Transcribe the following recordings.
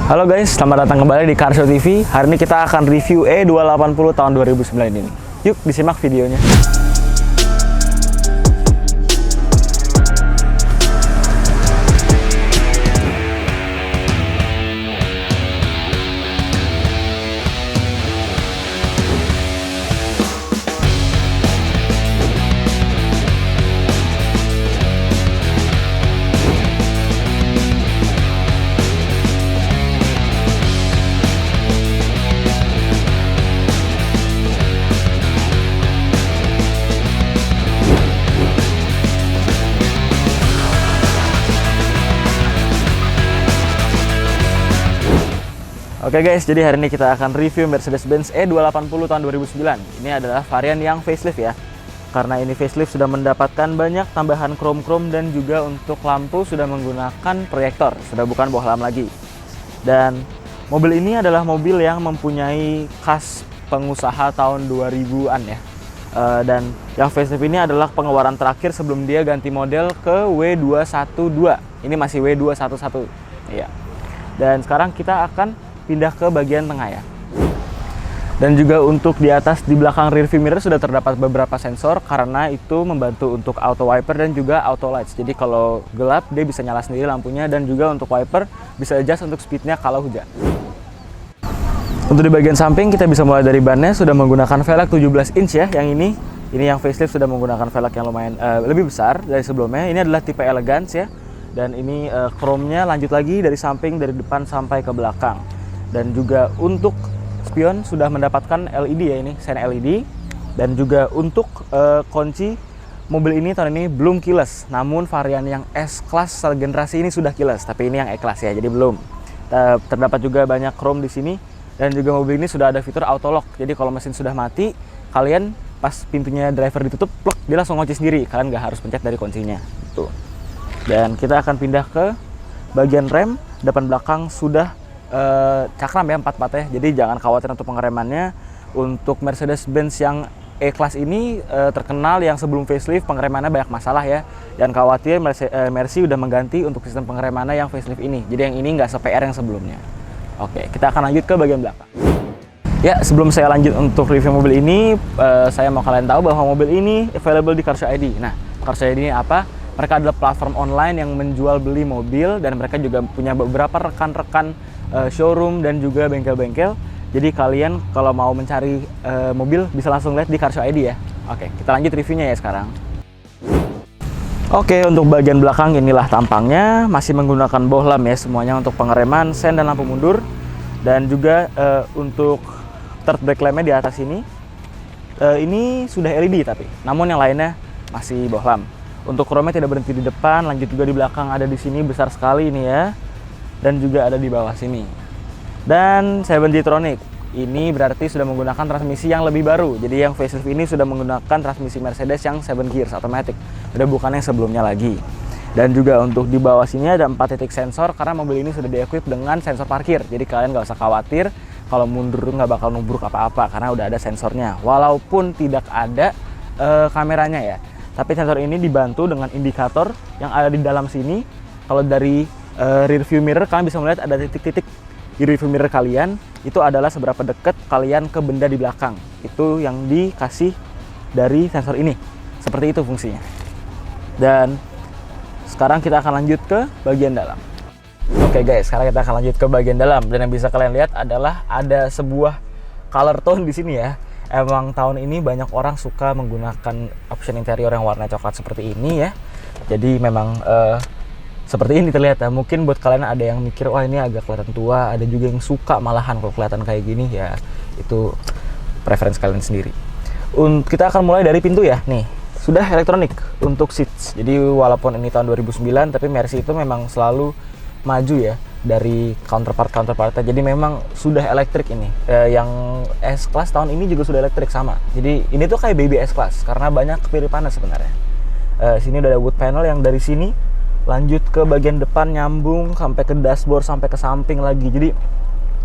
Halo guys, selamat datang kembali di Car Show TV. Hari ini kita akan review E280 tahun 2009 ini. Yuk disimak videonya. Oke guys, jadi hari ini kita akan review Mercedes-Benz E280 tahun 2009. Ini adalah varian yang facelift ya. Karena ini facelift sudah mendapatkan banyak tambahan krom-krom dan juga untuk lampu sudah menggunakan proyektor, sudah bukan bohlam lagi. Dan mobil ini adalah mobil yang mempunyai khas pengusaha tahun 2000-an ya. Dan yang facelift ini adalah pengeluaran terakhir sebelum dia ganti model ke W212. Ini masih W211. Iya. Dan sekarang kita akan pindah ke bagian tengah ya. Dan juga untuk di atas di belakang rear view mirror sudah terdapat beberapa sensor karena itu membantu untuk auto wiper dan juga auto lights. Jadi kalau gelap dia bisa nyala sendiri lampunya, dan juga untuk wiper bisa adjust untuk speednya kalau hujan. Untuk di bagian samping kita bisa mulai dari bannya sudah menggunakan velg 17 inch ya. Yang ini yang facelift sudah menggunakan velg yang lumayan lebih besar dari sebelumnya. Ini adalah tipe elegance ya. Dan ini chrome-nya lanjut lagi dari samping, dari depan sampai ke belakang. Dan juga untuk spion sudah mendapatkan LED ya, ini sen LED. Dan juga untuk kunci mobil ini tahun ini belum keyless, namun varian yang S-Class generasi ini sudah keyless, tapi ini yang E-Class ya, jadi belum. Terdapat juga banyak chrome di sini, dan juga mobil ini sudah ada fitur auto lock. Jadi kalau mesin sudah mati, kalian pas pintunya driver ditutup, plek, dia langsung kunci sendiri, kalian nggak harus pencet dari kuncinya. Tuh. Dan kita akan pindah ke bagian rem. Depan belakang sudah cakram ya, 4 ya, jadi jangan khawatir untuk pengeremannya. Untuk Mercedes-Benz yang E-Class ini terkenal yang sebelum facelift pengeremannya banyak masalah ya. Jangan khawatir, Mercy udah mengganti untuk sistem pengeremannya yang facelift ini, jadi yang ini nggak se-PR yang sebelumnya. Oke, kita akan lanjut ke bagian belakang. Ya, sebelum saya lanjut untuk review mobil ini, saya mau kalian tahu bahwa mobil ini available di Car Show ID. Nah, Car Show ID ini apa? Mereka adalah platform online yang menjual beli mobil, dan mereka juga punya beberapa rekan-rekan showroom dan juga bengkel-bengkel. Jadi kalian kalau mau mencari mobil bisa langsung lihat di Car Show ID ya. Oke, kita lanjut reviewnya ya sekarang. Oke, untuk bagian belakang inilah tampangnya. Masih menggunakan bohlam ya semuanya untuk pengereman, sen dan lampu mundur. Dan juga untuk third brake lampnya di atas ini sudah LED tapi, namun yang lainnya masih bohlam. Untuk chrome-nya tidak berhenti di depan, lanjut juga di belakang, ada di sini besar sekali ini ya. Dan juga ada di bawah sini. Dan 7G-tronic ini berarti sudah menggunakan transmisi yang lebih baru. Jadi yang facelift ini sudah menggunakan transmisi Mercedes yang 7 gears automatic, udah bukan yang sebelumnya lagi. Dan juga untuk di bawah sini ada 4 titik sensor karena mobil ini sudah di-equip dengan sensor parkir. Jadi kalian nggak usah khawatir kalau mundur nggak bakal nubruk apa-apa karena udah ada sensornya. Walaupun tidak ada kameranya ya, tapi sensor ini dibantu dengan indikator yang ada di dalam sini. Kalau dari rear view mirror kalian bisa melihat ada titik-titik di rear view mirror kalian, itu adalah seberapa dekat kalian ke benda di belakang. Itu yang dikasih dari sensor ini. Seperti itu fungsinya. Dan sekarang kita akan lanjut ke bagian dalam. Oke guys, sekarang kita akan lanjut ke bagian dalam, dan yang bisa kalian lihat adalah ada sebuah color tone di sini ya. Emang tahun ini banyak orang suka menggunakan option interior yang warna coklat seperti ini ya. Jadi memang seperti ini terlihat ya. Mungkin buat kalian ada yang mikir wah ini agak kelihatan tua, ada juga yang suka malahan kalau kelihatan kayak gini ya, itu preferensi kalian sendiri. Kita akan mulai dari pintu ya. Nih, sudah elektronik untuk seats. Jadi walaupun ini tahun 2009 tapi Mercy itu memang selalu maju ya dari counterpart-counterpartnya. Jadi memang sudah elektrik ini. Yang S-Class tahun ini juga sudah elektrik sama. Jadi ini tuh kayak baby S-Class karena banyak kepiripannya sebenarnya. Sini udah ada wood panel yang dari sini lanjut ke bagian depan, nyambung sampai ke dashboard, sampai ke samping lagi. Jadi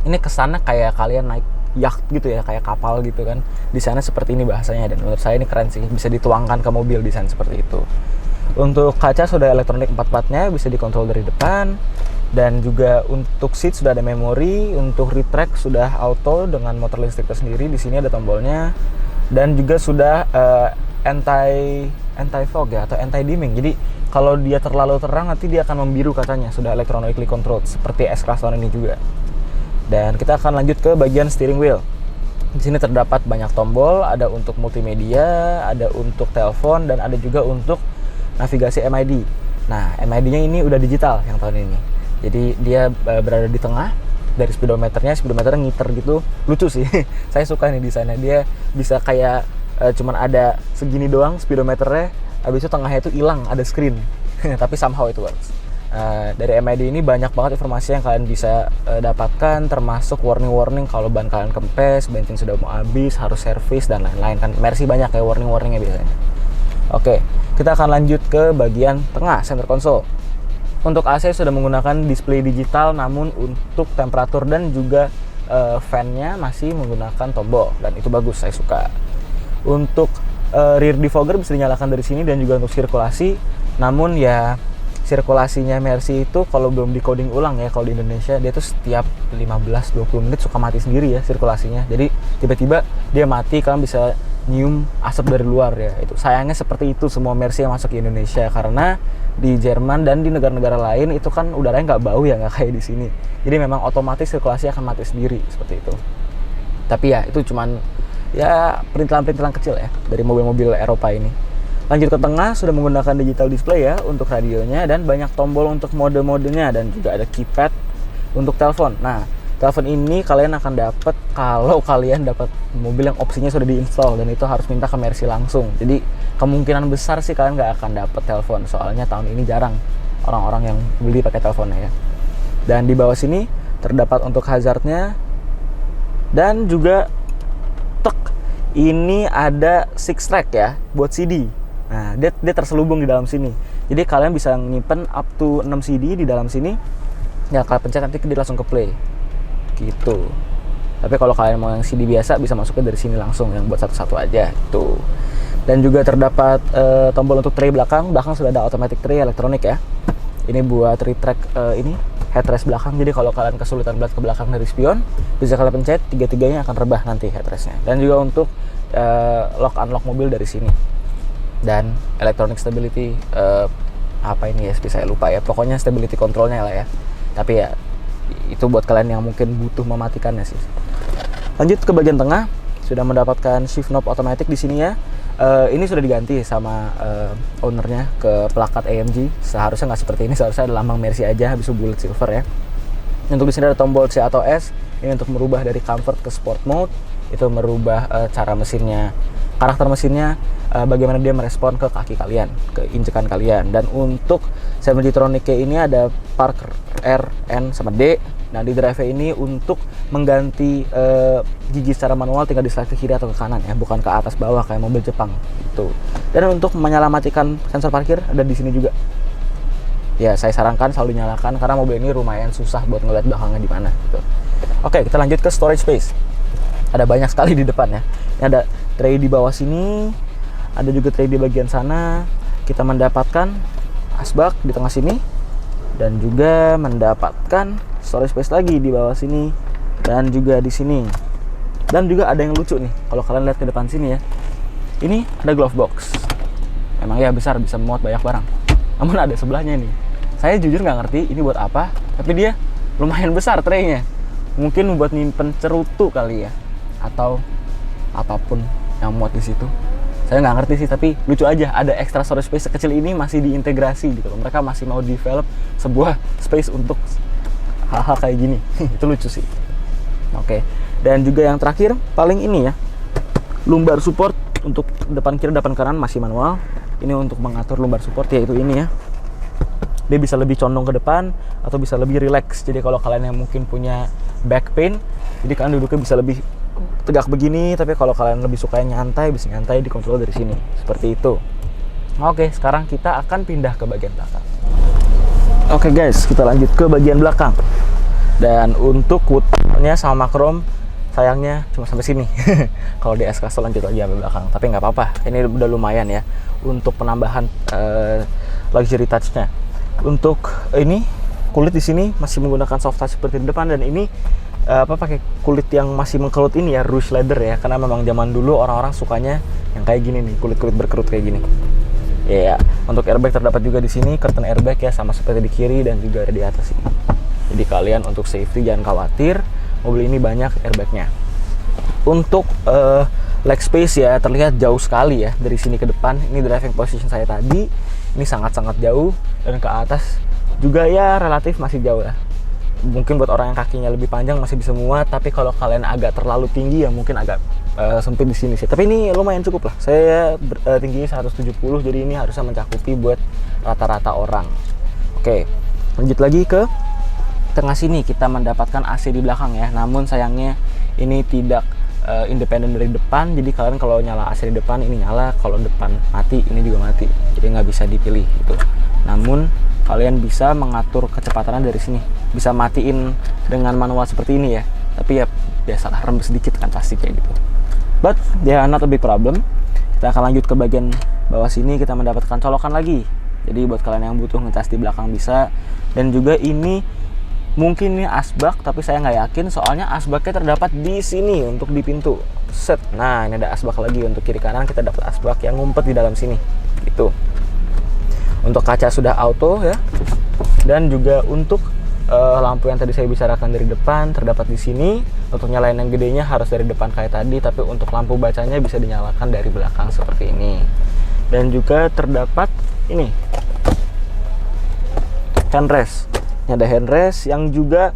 ini kesannya kayak kalian naik yacht gitu ya, kayak kapal gitu kan. Desainnya seperti ini bahasanya, dan menurut saya ini keren sih, bisa dituangkan ke mobil desain seperti itu. Untuk kaca sudah elektronik 4-4-nya, bisa dikontrol dari depan. Dan juga untuk seat sudah ada memori, untuk retract sudah auto dengan motor listrik tersendiri. Di sini ada tombolnya, dan juga sudah anti fog ya, atau anti dimming. Jadi kalau dia terlalu terang nanti dia akan membiru katanya. Sudah electronically controlled seperti S-Class tahun ini juga. Dan kita akan lanjut ke bagian steering wheel. Di sini terdapat banyak tombol, ada untuk multimedia, ada untuk telepon, dan ada juga untuk navigasi MID. Nah, MID-nya ini udah digital yang tahun ini. Jadi dia berada di tengah dari speedometernya ngiter gitu, lucu sih. Saya suka nih desainnya, dia bisa kayak cuman ada segini doang speedometernya, habis itu tengahnya itu hilang, ada screen. Tapi somehow it works. Dari MID ini banyak banget informasi yang kalian bisa dapatkan, termasuk warning kalau ban kalian kempes, bensin sudah mau habis, harus servis dan lain-lain. Kan Mercy banyak kayak warningnya biasanya. Oke, kita akan lanjut ke bagian tengah, center console. Untuk AC sudah menggunakan display digital, namun untuk temperatur dan juga fan-nya masih menggunakan tombol, dan itu bagus, saya suka. Untuk rear defogger bisa dinyalakan dari sini, dan juga untuk sirkulasi. Namun ya sirkulasinya Mercy itu kalau belum di coding ulang ya, kalau di Indonesia dia tuh setiap 15-20 menit suka mati sendiri ya sirkulasinya. Jadi tiba-tiba dia mati, kalian bisa nyium asap dari luar ya. Itu sayangnya seperti itu semua Mercy yang masuk ke Indonesia, karena di Jerman dan di negara-negara lain itu kan udaranya nggak bau ya, nggak kayak di sini. Jadi memang otomatis sirkulasi akan mati sendiri seperti itu. Tapi ya itu cuman ya perintilan-perintilan kecil ya dari mobil-mobil Eropa ini. Lanjut ke tengah, sudah menggunakan digital display ya untuk radionya, dan banyak tombol untuk mode-modenya, dan juga ada keypad untuk telepon. Nah, telepon ini kalian akan dapat kalau kalian dapat mobil yang opsinya sudah diinstal, dan itu harus minta ke Mercy langsung. Jadi kemungkinan besar sih kalian nggak akan dapat telepon, soalnya tahun ini jarang orang-orang yang beli pakai teleponnya ya. Dan di bawah sini terdapat untuk hazardnya, dan juga ini ada 6 track ya buat CD. Nah, dia terselubung di dalam sini. Jadi kalian bisa nyimpen up to 6 CD di dalam sini. Ya kalian pencet nanti dia langsung ke play. Gitu. Tapi kalau kalian mau yang CD biasa bisa masuknya dari sini langsung, yang buat satu-satu aja tuh. Dan juga terdapat tombol untuk tray belakang sudah ada automatic tray elektronik ya. Ini buat retract ini headrest belakang. Jadi kalau kalian kesulitan melihat ke belakang dari spion, bisa kalian pencet, tiga-tiganya akan rebah nanti headrestnya. Dan juga untuk lock unlock mobil dari sini. Dan electronic stability apa ini ya, saya lupa ya. Pokoknya stability controlnya lah ya. Tapi ya itu buat kalian yang mungkin butuh mematikannya sih. Lanjut ke bagian tengah, sudah mendapatkan shift knob otomatis di sini ya. Ini sudah diganti sama ownernya ke plakat AMG. Seharusnya nggak seperti ini, seharusnya ada lambang Mercy aja, habis itu bullet silver ya. Untuk di sini ada tombol C atau S, ini untuk merubah dari comfort ke sport mode. Itu merubah cara mesinnya, karakter mesinnya, bagaimana dia merespon ke kaki kalian, ke injekan kalian. Dan untuk 7G-Tronic ini ada park R, N, sama D. Nah di drive ini untuk mengganti gigi secara manual tinggal di slide ke kiri atau ke kanan ya, bukan ke atas bawah kayak mobil Jepang gitu. Dan untuk menyelamatkan sensor parkir ada di sini juga. Ya saya sarankan selalu dinyalakan karena mobil ini lumayan susah buat ngeliat belakangnya di mana gitu. Oke, kita lanjut ke storage space. Ada banyak sekali di depan ya. Ini ada tray di bawah sini, ada juga tray di bagian sana. Kita mendapatkan asbak di tengah sini, dan juga mendapatkan storage space lagi di bawah sini, dan juga di sini. Dan juga ada yang lucu nih, kalau kalian lihat ke depan sini ya. Ini ada glove box. Memang ya besar, bisa muat banyak barang. Namun ada sebelahnya nih. Saya jujur nggak ngerti ini buat apa, tapi dia lumayan besar traynya. Mungkin buat nyimpen cerutu kali ya, atau apapun yang muat di situ. Saya nggak ngerti sih, tapi lucu aja. Ada extra storage space sekecil ini masih diintegrasi gitu. Mereka masih mau develop sebuah space untuk hal-hal kayak gini. Itu lucu sih. Oke. Dan juga yang terakhir, paling ini ya, lumbar support untuk depan kiri, depan kanan masih manual. Ini untuk mengatur lumbar support, yaitu ini ya. Dia bisa lebih condong ke depan atau bisa lebih relax. Jadi kalau kalian yang mungkin punya back pain, jadi kalian duduknya bisa lebih tegak begini. Tapi kalau kalian lebih suka nyantai, bisa nyantai dikontrol dari sini. Seperti itu. Oke, sekarang kita akan pindah ke bagian belakang. Oke guys, kita lanjut ke bagian belakang. Dan untuk woodnya sama chrome, sayangnya cuma sampai sini. Kalau di S-Class lanjut lagi sampai belakang. Tapi nggak apa-apa, ini udah lumayan ya untuk penambahan luxury touch-nya. Untuk ini kulit di sini masih menggunakan soft touch seperti di depan, dan ini pakai kulit yang masih mengkerut ini ya, ruche leather ya, karena memang zaman dulu orang-orang sukanya yang kayak gini nih, kulit-kulit berkerut kayak gini. Ya, untuk airbag terdapat juga di sini, curtain airbag ya, sama seperti di kiri dan juga ada di atas ini. Jadi kalian untuk safety jangan khawatir, mobil ini banyak airbagnya. Untuk leg space ya, terlihat jauh sekali ya dari sini ke depan. Ini driving position saya tadi, ini sangat-sangat jauh, dan ke atas juga ya relatif masih jauh ya. Mungkin buat orang yang kakinya lebih panjang masih bisa muat, tapi kalau kalian agak terlalu tinggi ya mungkin agak sempit di sini sih. Tapi ini lumayan cukup lah. Saya tingginya 170, jadi ini harusnya mencakupi buat rata-rata orang. Oke, lanjut lagi ke tengah sini, kita mendapatkan AC di belakang ya. Namun sayangnya ini tidak independen dari depan, jadi kalian kalau nyala AC di depan ini nyala, kalau depan mati ini juga mati, jadi nggak bisa dipilih gitu. Namun kalian bisa mengatur kecepatannya dari sini, bisa matiin dengan manual seperti ini ya, tapi ya biasalah rembes sedikit kan pasti kayak gitu, but ya not a big problem. Kita akan lanjut ke bagian bawah sini, kita mendapatkan colokan lagi, jadi buat kalian yang butuh ngecas di belakang bisa. Dan juga ini mungkin ini asbak, tapi saya nggak yakin soalnya asbaknya terdapat di sini untuk di pintu. Set. Nah, ini ada asbak lagi untuk kiri kanan, kita dapat asbak yang ngumpet di dalam sini. Gitu. Untuk kaca sudah auto ya. Dan juga untuk lampu yang tadi saya bicarakan dari depan terdapat di sini. Untuk nyalain yang gedenya harus dari depan kayak tadi, tapi untuk lampu bacanya bisa dinyalakan dari belakang seperti ini. Dan juga terdapat ini handrest. Ini ada handrest yang juga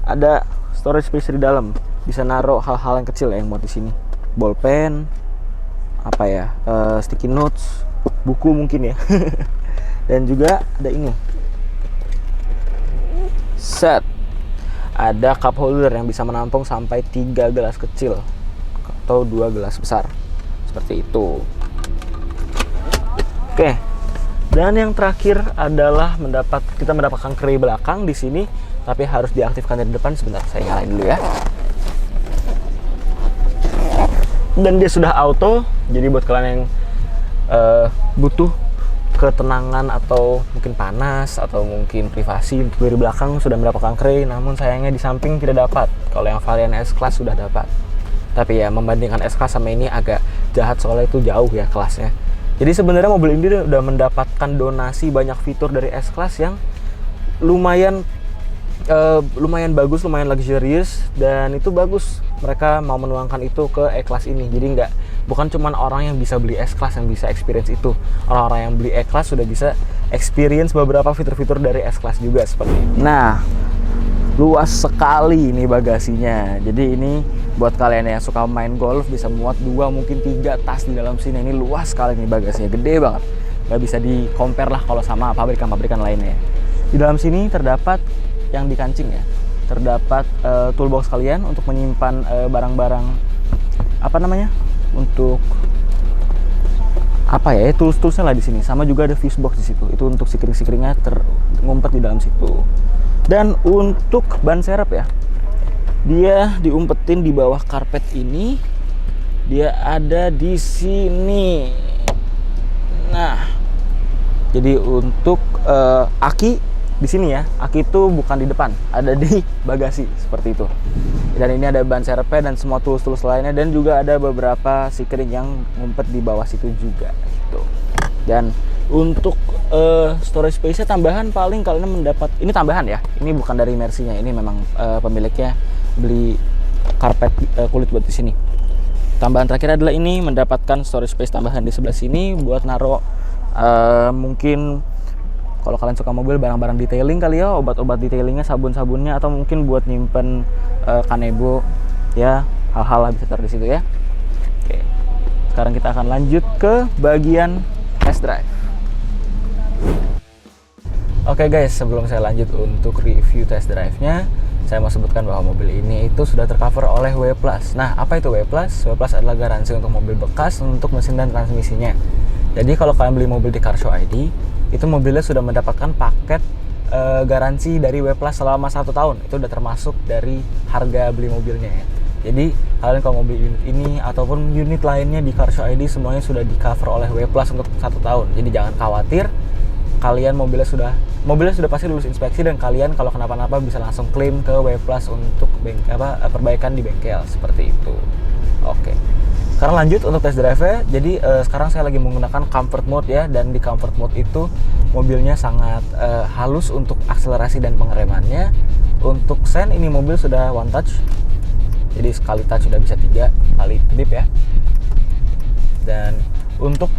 ada storage space di dalam, bisa naruh hal-hal yang kecil ya, yang buat di sini, bolpen, apa ya, sticky notes, buku mungkin ya. Dan juga ada ini, set, ada cup holder yang bisa menampung sampai 3 gelas kecil atau 2 gelas besar, seperti itu. Oke. Dan yang terakhir adalah kita mendapatkan kray belakang di sini, tapi harus diaktifkan dari depan. Sebentar, saya nyalain dulu ya. Dan dia sudah auto, jadi buat kalian yang butuh ketenangan atau mungkin panas atau mungkin privasi, untuk dari belakang sudah mendapatkan kray. Namun sayangnya di samping tidak dapat. Kalau yang varian S-Class sudah dapat. Tapi ya membandingkan S-Class sama ini agak jahat, soalnya itu jauh ya kelasnya. Jadi sebenarnya mobil ini udah mendapatkan donasi banyak fitur dari S-Class yang lumayan bagus, lumayan luxurious, dan itu bagus. Mereka mau menuangkan itu ke E-Class ini. Jadi bukan cuma orang yang bisa beli S-Class yang bisa experience itu. Orang-orang yang beli E-Class sudah bisa experience beberapa fitur-fitur dari S-Class juga seperti ini. Nah, luas sekali ini bagasinya. Jadi ini buat kalian yang suka main golf bisa muat 2 mungkin 3 tas di dalam sini. Ini luas sekali nih bagasinya, gede banget. Nggak bisa di compare lah kalau sama pabrikan-pabrikan lainnya. Di dalam sini terdapat yang di kancing ya. Terdapat toolbox kalian untuk menyimpan barang-barang untuk tools-toolsnya lah di sini. Sama juga ada fuse box di situ. Itu untuk sikring-sikringnya ngumpet di dalam situ. Dan untuk ban serep ya, dia diumpetin di bawah karpet ini. Dia ada di sini. Nah, jadi untuk aki di sini ya, aki itu bukan di depan, ada di bagasi seperti itu. Dan ini ada ban serepnya dan semua tools-tools lainnya, dan juga ada beberapa sikring yang ngumpet di bawah situ juga gitu. Dan untuk storage space-nya tambahan, paling kalian mendapat ini tambahan ya. Ini bukan dari Mercy-nya, ini memang pemiliknya beli karpet kulit buat di sini. Tambahan terakhir adalah ini mendapatkan storage space tambahan di sebelah sini buat naruh mungkin kalau kalian suka mobil barang-barang detailing kali ya, obat-obat detailingnya, sabun-sabunnya, atau mungkin buat nyimpen kanebo ya, hal-hal lah bisa taruh di situ ya. Oke. Sekarang kita akan lanjut ke bagian test drive. Oke guys, sebelum saya lanjut untuk review test drive-nya, saya mau sebutkan bahwa mobil ini itu sudah tercover oleh W+. Nah, apa itu W+? W+ adalah garansi untuk mobil bekas untuk mesin dan transmisinya. Jadi kalau kalian beli mobil di Car Show ID, itu mobilnya sudah mendapatkan paket garansi dari W+ selama 1 tahun. Itu udah termasuk dari harga beli mobilnya ya. Jadi kalian kalau mobil unit ini ataupun unit lainnya di Car Show ID semuanya sudah di cover oleh W+ untuk 1 tahun. Jadi jangan khawatir, kalian mobilnya sudah mobilnya sudah pasti lulus inspeksi dan kalian kalau kenapa-napa bisa langsung klaim ke W Plus untuk perbaikan di bengkel seperti itu. Oke. Sekarang lanjut untuk test drive-nya. Jadi sekarang saya lagi menggunakan comfort mode ya, dan di comfort mode itu mobilnya sangat halus untuk akselerasi dan pengeremannya. Untuk sen ini mobil sudah one touch. Jadi sekali touch sudah bisa 3 kali kedip ya. Dan untuk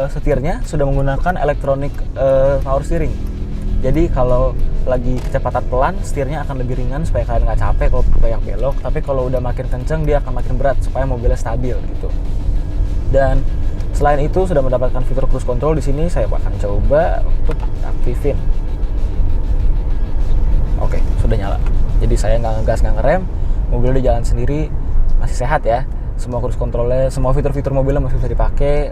setirnya sudah menggunakan electronic power steering. Jadi kalau lagi kecepatan pelan, setirnya akan lebih ringan supaya kalian nggak capek kalau banyak belok. Tapi kalau udah makin kenceng, dia akan makin berat supaya mobilnya stabil gitu. Dan selain itu sudah mendapatkan fitur cruise control. Di sini saya akan coba untuk aktifin. Oke, sudah nyala. Jadi saya nggak ngegas, nggak ngerem, mobilnya di jalan sendiri masih sehat ya. Semua cruise controlnya, semua fitur-fitur mobilnya masih bisa dipakai.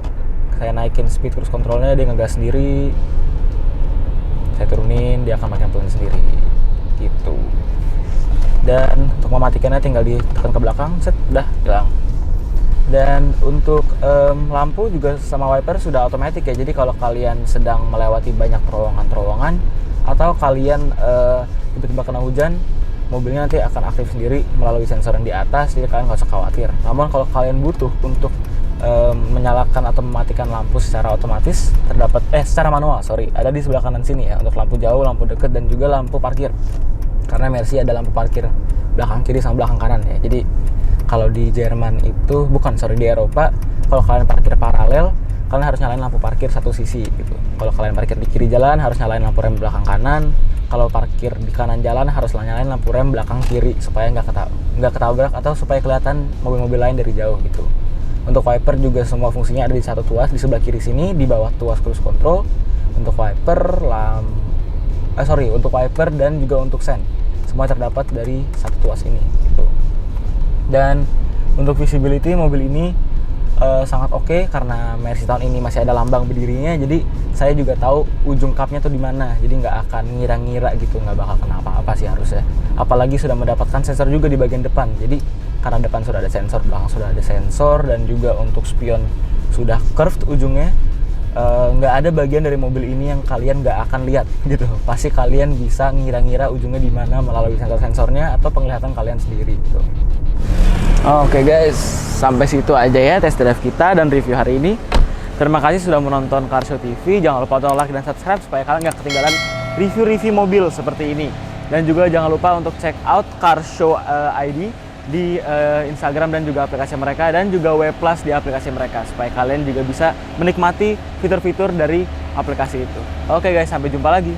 Saya naikin speed cruise controlnya, dia ngegas sendiri. Saya turunin, dia akan makin pelan sendiri gitu. Dan untuk mematikannya tinggal ditekan ke belakang, set, udah hilang. Dan untuk lampu juga sama wiper sudah otomatis ya. Jadi kalau kalian sedang melewati banyak terowongan-terowongan atau kalian tiba-tiba kena hujan, mobilnya nanti akan aktif sendiri melalui sensor yang di atas, jadi kalian nggak usah khawatir. Namun kalau kalian butuh untuk menyalakan atau mematikan lampu secara otomatis, secara manual, ada di sebelah kanan sini ya, untuk lampu jauh, lampu dekat, dan juga lampu parkir. Karena Mercy ada lampu parkir belakang kiri sama belakang kanan ya. Jadi kalau di Jerman itu, di Eropa, kalau kalian parkir paralel, kalian harus nyalain lampu parkir satu sisi gitu. Kalau kalian parkir di kiri jalan, harus nyalain lampu rem belakang kanan. Kalau parkir di kanan jalan, harus nyalain lampu rem belakang kiri supaya nggak ketabrak atau supaya kelihatan mobil-mobil lain dari jauh gitu. Untuk wiper juga semua fungsinya ada di satu tuas di sebelah kiri sini, di bawah tuas cruise control. Untuk wiper, untuk wiper dan juga untuk sen, semua terdapat dari satu tuas ini gitu. Dan untuk visibility mobil ini sangat oke karena Mercy tahun ini masih ada lambang berdirinya. Jadi saya juga tahu ujung cupnya tuh di mana. Jadi nggak akan ngira-ngira gitu, nggak bakal kena apa-apa sih harusnya. Apalagi sudah mendapatkan sensor juga di bagian depan. Jadi karena depan sudah ada sensor, belakang sudah ada sensor, dan juga untuk spion sudah curved ujungnya. Nggak ada bagian dari mobil ini yang kalian nggak akan lihat gitu. Pasti kalian bisa ngira-ngira ujungnya di mana melalui sensor-sensornya atau penglihatan kalian sendiri gitu. Oke guys, sampai situ aja ya test drive kita dan review hari ini. Terima kasih sudah menonton Car Show TV. Jangan lupa untuk like dan subscribe supaya kalian nggak ketinggalan review-review mobil seperti ini. Dan juga jangan lupa untuk check out Car Show ID di Instagram dan juga aplikasi mereka, dan juga W Plus di aplikasi mereka, supaya kalian juga bisa menikmati fitur-fitur dari aplikasi itu. Oke guys, sampai jumpa lagi.